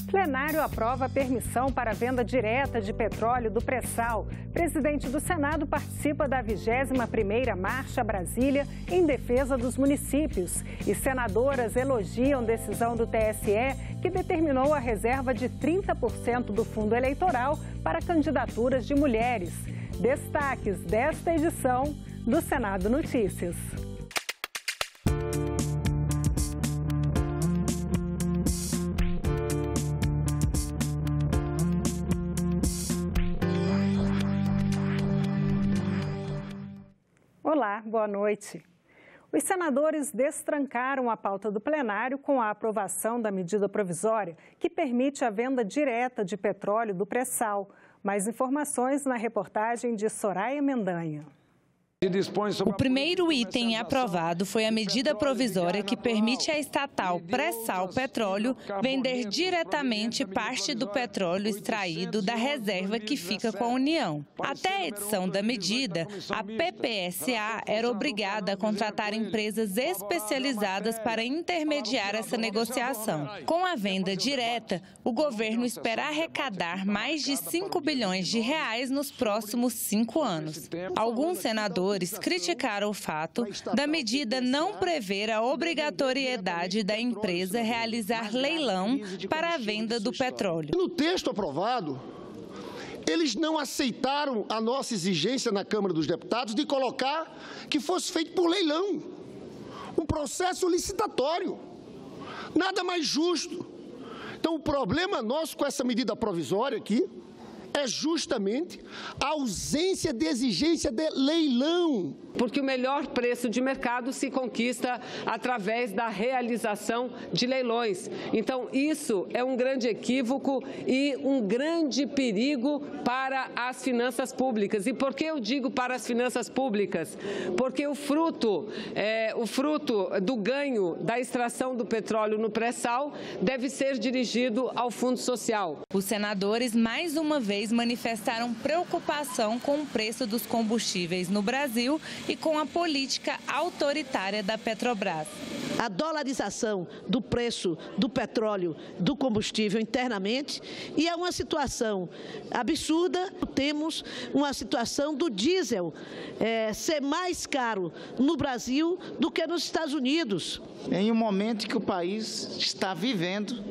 Plenário aprova a permissão para a venda direta de petróleo do pré-sal. Presidente do Senado participa da 21ª Marcha Brasília em defesa dos municípios. E senadoras elogiam decisão do TSE que determinou a reserva de 30% do fundo eleitoral para candidaturas de mulheres. Destaques desta edição do Senado Notícias. Olá, boa noite. Os senadores destrancaram a pauta do plenário com a aprovação da medida provisória que permite a venda direta de petróleo do pré-sal. Mais informações na reportagem de Soraya Mendanha. O primeiro item aprovado foi a medida provisória que permite à estatal Pré-Sal Petróleo vender diretamente parte do petróleo extraído da reserva que fica com a União. Até a edição da medida, a PPSA era obrigada a contratar empresas especializadas para intermediar essa negociação. Com a venda direta, o governo espera arrecadar mais de 5 bilhões de reais nos próximos 5 anos. Alguns senadores criticaram o fato da medida não prever a obrigatoriedade da empresa realizar leilão para a venda do petróleo. No texto aprovado, eles não aceitaram a nossa exigência na Câmara dos Deputados de colocar que fosse feito por leilão, um processo licitatório, nada mais justo. Então, o problema nosso com essa medida provisória aqui é justamente a ausência de exigência de leilão. Porque o melhor preço de mercado se conquista através da realização de leilões. Então, isso é um grande equívoco e um grande perigo para as finanças públicas. E por que eu digo para as finanças públicas? Porque o fruto do ganho da extração do petróleo no pré-sal deve ser dirigido ao Fundo Social. Os senadores, mais uma vez, manifestaram preocupação com o preço dos combustíveis no Brasil e com a política autoritária da Petrobras. A dolarização do preço do petróleo, do combustível internamente, e é uma situação absurda. Temos uma situação do diesel ser mais caro no Brasil do que nos Estados Unidos. Em um momento que o país está vivendo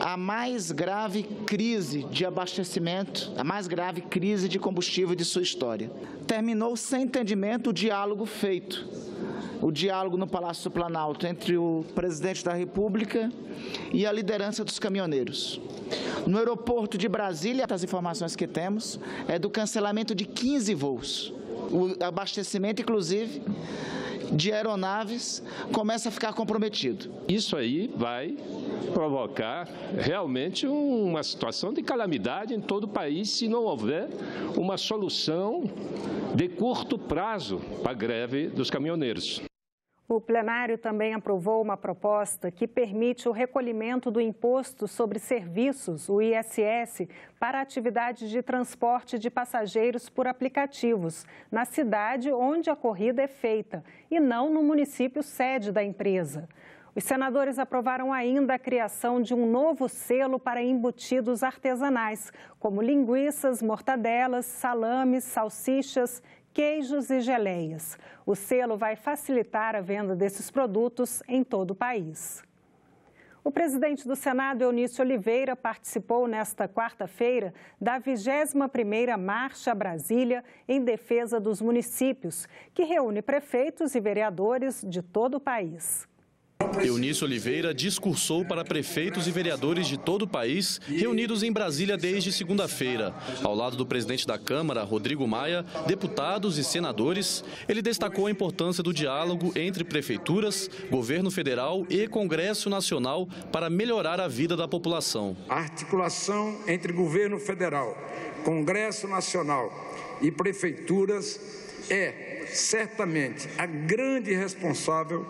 a mais grave crise de abastecimento, a mais grave crise de combustível de sua história. Terminou sem entendimento o diálogo feito, o diálogo no Palácio do Planalto entre o presidente da República e a liderança dos caminhoneiros. No aeroporto de Brasília, as informações que temos é do cancelamento de 15 voos. O abastecimento, inclusive, de aeronaves começa a ficar comprometido. Isso aí vai provocar realmente uma situação de calamidade em todo o país se não houver uma solução de curto prazo para a greve dos caminhoneiros. O plenário também aprovou uma proposta que permite o recolhimento do Imposto sobre Serviços, o ISS, para atividades de transporte de passageiros por aplicativos, na cidade onde a corrida é feita, e não no município sede da empresa. Os senadores aprovaram ainda a criação de um novo selo para embutidos artesanais, como linguiças, mortadelas, salames, salsichas, queijos e geleias. O selo vai facilitar a venda desses produtos em todo o país. O presidente do Senado, Eunício Oliveira, participou nesta quarta-feira da 21ª Marcha Brasília em defesa dos municípios, que reúne prefeitos e vereadores de todo o país. Eunício Oliveira discursou para prefeitos e vereadores de todo o país, reunidos em Brasília desde segunda-feira. Ao lado do presidente da Câmara, Rodrigo Maia, deputados e senadores, ele destacou a importância do diálogo entre prefeituras, governo federal e Congresso Nacional para melhorar a vida da população. A articulação entre governo federal, Congresso Nacional e prefeituras é certamente a grande responsável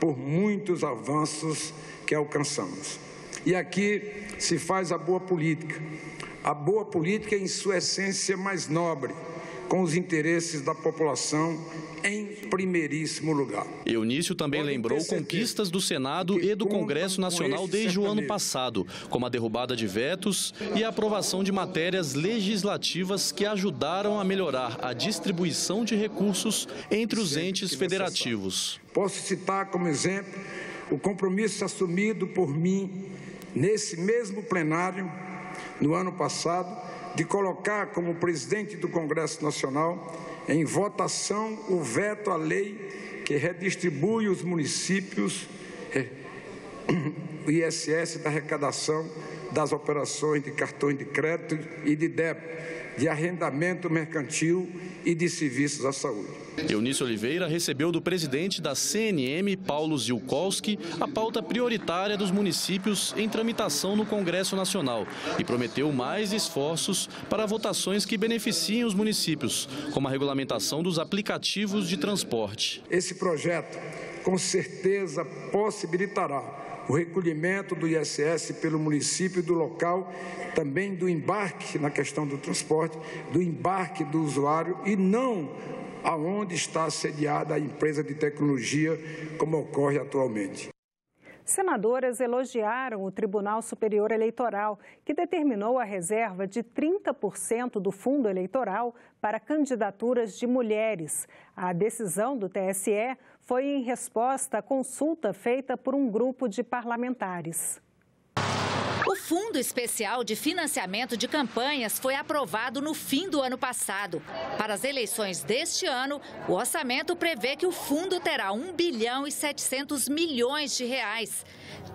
por muitos avanços que alcançamos. E aqui se faz a boa política em sua essência mais nobre, com os interesses da população em primeiríssimo lugar. Eunício também lembrou conquistas do Senado e do Congresso Nacional desde o ano passado, como a derrubada de vetos e a aprovação de matérias legislativas que ajudaram a melhorar a distribuição de recursos entre os entes federativos. Posso citar como exemplo o compromisso assumido por mim nesse mesmo plenário, no ano passado, de colocar como presidente do Congresso Nacional em votação o veto à lei que redistribui os municípios o ISS da arrecadação das operações de cartões de crédito e de débito, de arrendamento mercantil e de serviços à saúde. Eunício Oliveira recebeu do presidente da CNM, Paulo Ziolkowski, a pauta prioritária dos municípios em tramitação no Congresso Nacional e prometeu mais esforços para votações que beneficiem os municípios, como a regulamentação dos aplicativos de transporte. Esse projeto, com certeza, possibilitará o recolhimento do ISS pelo município do local, também do embarque na questão do transporte, do embarque do usuário e não aonde está sediada a empresa de tecnologia, como ocorre atualmente. Senadoras elogiaram o Tribunal Superior Eleitoral, que determinou a reserva de 30% do fundo eleitoral para candidaturas de mulheres. A decisão do TSE foi em resposta à consulta feita por um grupo de parlamentares. O Fundo Especial de Financiamento de Campanhas foi aprovado no fim do ano passado. Para as eleições deste ano, o orçamento prevê que o fundo terá 1 bilhão e 700 milhões de reais.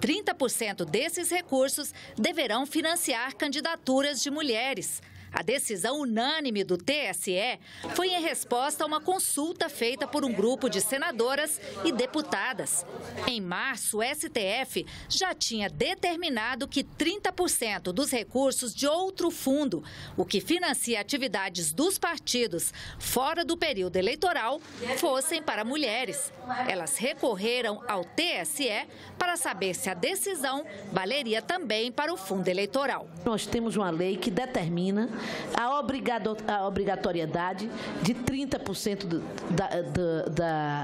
30% desses recursos deverão financiar candidaturas de mulheres. A decisão unânime do TSE foi em resposta a uma consulta feita por um grupo de senadoras e deputadas. Em março, o STF já tinha determinado que 30% dos recursos de outro fundo, o que financia atividades dos partidos fora do período eleitoral, fossem para mulheres. Elas recorreram ao TSE para saber se a decisão valeria também para o fundo eleitoral. Nós temos uma lei que determina a obrigatoriedade de 30%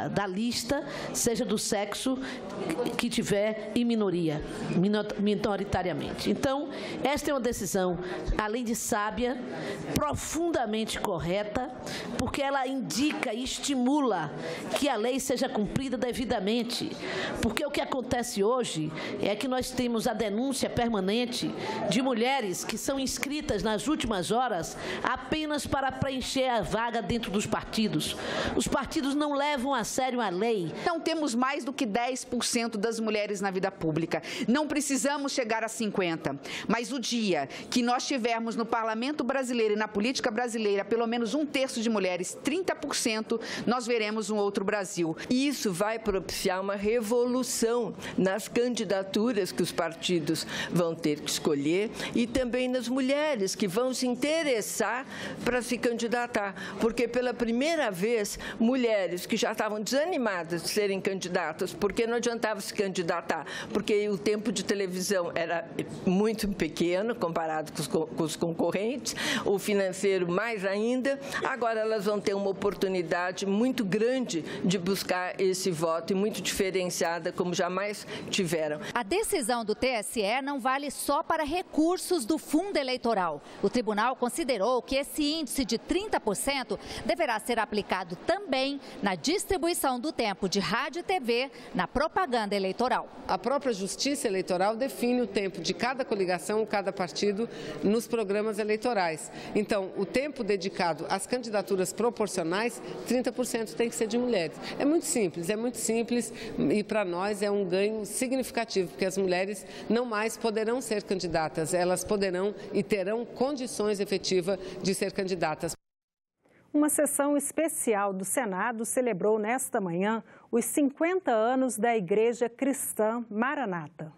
da lista, seja do sexo que tiver em minoria, minoritariamente. Então, esta é uma decisão, além de sábia, profundamente correta, porque ela indica e estimula que a lei seja cumprida devidamente. Porque o que acontece hoje é que nós temos a denúncia permanente de mulheres que são inscritas nas últimas horas apenas para preencher a vaga dentro dos partidos. Os partidos não levam a sério a lei. Não temos mais do que 10% das mulheres na vida pública. Não precisamos chegar a 50%. Mas o dia que nós tivermos no Parlamento brasileiro e na política brasileira pelo menos 1/3 de mulheres, 30%, nós veremos um outro Brasil. E isso vai propiciar uma revolução nas candidaturas que os partidos vão ter que escolher e também nas mulheres que vão se interessar para se candidatar, porque pela primeira vez mulheres que já estavam desanimadas de serem candidatas, porque não adiantava se candidatar, porque o tempo de televisão era muito pequeno comparado com os concorrentes, o financeiro mais ainda, agora elas vão ter uma oportunidade muito grande de buscar esse voto e muito diferenciada como jamais tiveram. A decisão do TSE não vale só para recursos do fundo eleitoral. O tribunal considerou que esse índice de 30% deverá ser aplicado também na distribuição do tempo de rádio e TV na propaganda eleitoral. A própria Justiça Eleitoral define o tempo de cada coligação, cada partido, nos programas eleitorais. Então, o tempo dedicado às candidaturas proporcionais, 30% tem que ser de mulheres. É muito simples e para nós é um ganho significativo, porque as mulheres não mais poderão ser candidatas, elas poderão e terão condições efetivas de ser candidatas. Uma sessão especial do Senado celebrou nesta manhã os 50 anos da Igreja Cristã Maranata.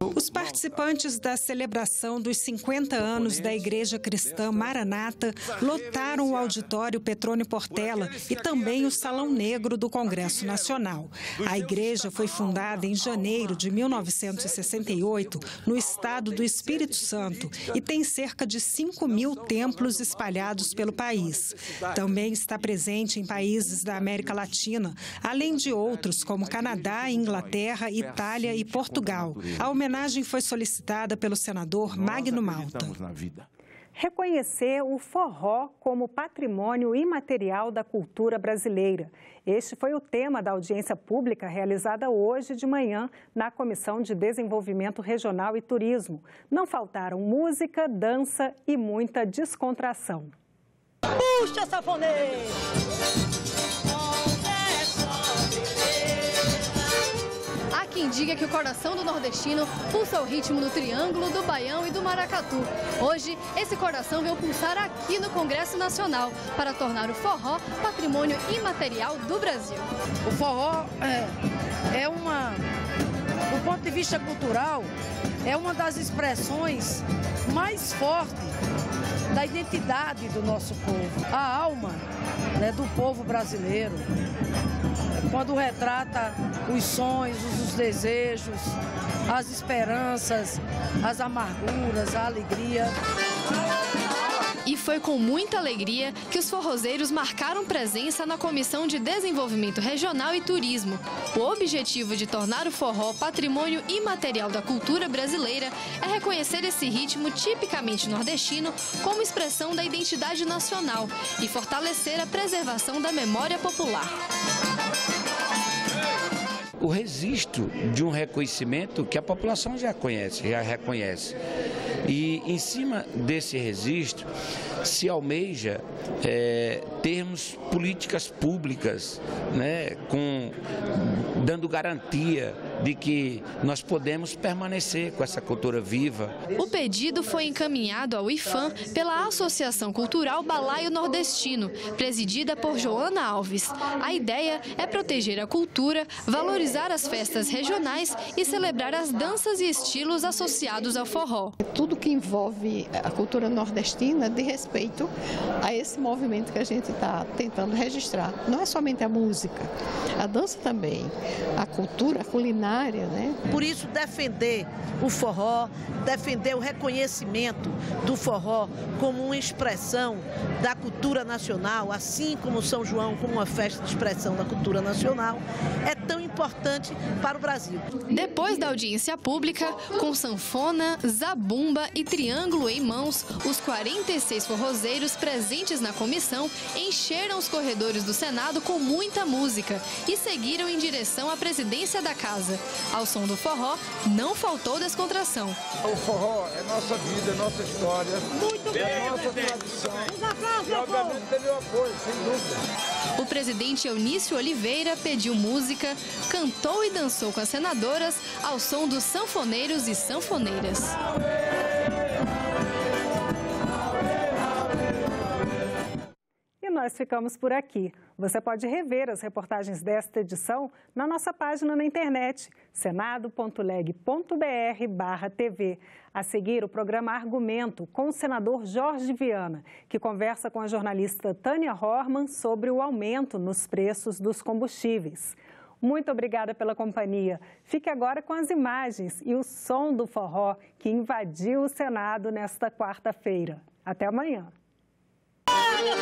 Os participantes da celebração dos 50 anos da Igreja Cristã Maranata lotaram o auditório Petrônio Portela e também o Salão Negro do Congresso Nacional. A igreja foi fundada em janeiro de 1968, no estado do Espírito Santo, e tem cerca de 5.000 templos espalhados pelo país. Também está presente em países da América Latina, além de outros como Canadá, Inglaterra, Itália e Portugal. A homenagem foi solicitada pelo senador Magno Malta. Reconhecer o forró como patrimônio imaterial da cultura brasileira. Este foi o tema da audiência pública realizada hoje de manhã na Comissão de Desenvolvimento Regional e Turismo. Não faltaram música, dança e muita descontração. Puxa, sanfoneiro! Quem diga que o coração do nordestino pulsa o ritmo do triângulo, do baião e do maracatu. Hoje, esse coração veio pulsar aqui no Congresso Nacional para tornar o forró patrimônio imaterial do Brasil. O forró do ponto de vista cultural, é uma das expressões mais fortes da identidade do nosso povo, a alma, né, do povo brasileiro. Quando retrata os sonhos, os desejos, as esperanças, as amarguras, a alegria. E foi com muita alegria que os forrozeiros marcaram presença na Comissão de Desenvolvimento Regional e Turismo. O objetivo de tornar o forró patrimônio imaterial da cultura brasileira é reconhecer esse ritmo tipicamente nordestino como expressão da identidade nacional e fortalecer a preservação da memória popular. O registro de um reconhecimento que a população já reconhece. E em cima desse registro se almeja termos políticas públicas, né, dando garantia de que nós podemos permanecer com essa cultura viva. O pedido foi encaminhado ao IFAM pela Associação Cultural Balaio Nordestino, presidida por Joana Alves. A ideia é proteger a cultura, valorizar as festas regionais e celebrar as danças e estilos associados ao forró. Tudo que envolve a cultura nordestina de respeito a esse movimento que a gente está tentando registrar. Não é somente a música, a dança também, a cultura, a culinária, né? Por isso, defender o forró, defender o reconhecimento do forró como uma expressão da cultura nacional, assim como São João, como uma festa de expressão da cultura nacional, é tão importante para o Brasil. Depois da audiência pública, com sanfona, zabumba e triângulo em mãos, os 46 forrozeiros presentes na comissão encheram os corredores do Senado com muita música e seguiram em direção à presidência da casa. Ao som do forró, não faltou descontração. O forró é nossa vida, é nossa história, é nossa tradição. E obviamente tem meu apoio, sem dúvida. O presidente Eunício Oliveira pediu música, cantou e dançou com as senadoras ao som dos sanfoneiros e sanfoneiras. E nós ficamos por aqui. Você pode rever as reportagens desta edição na nossa página na internet, senado.leg.br/TV. A seguir, o programa Argumento, com o senador Jorge Viana, que conversa com a jornalista Tânia Horman sobre o aumento nos preços dos combustíveis. Muito obrigada pela companhia. Fique agora com as imagens e o som do forró que invadiu o Senado nesta quarta-feira. Até amanhã. Olha,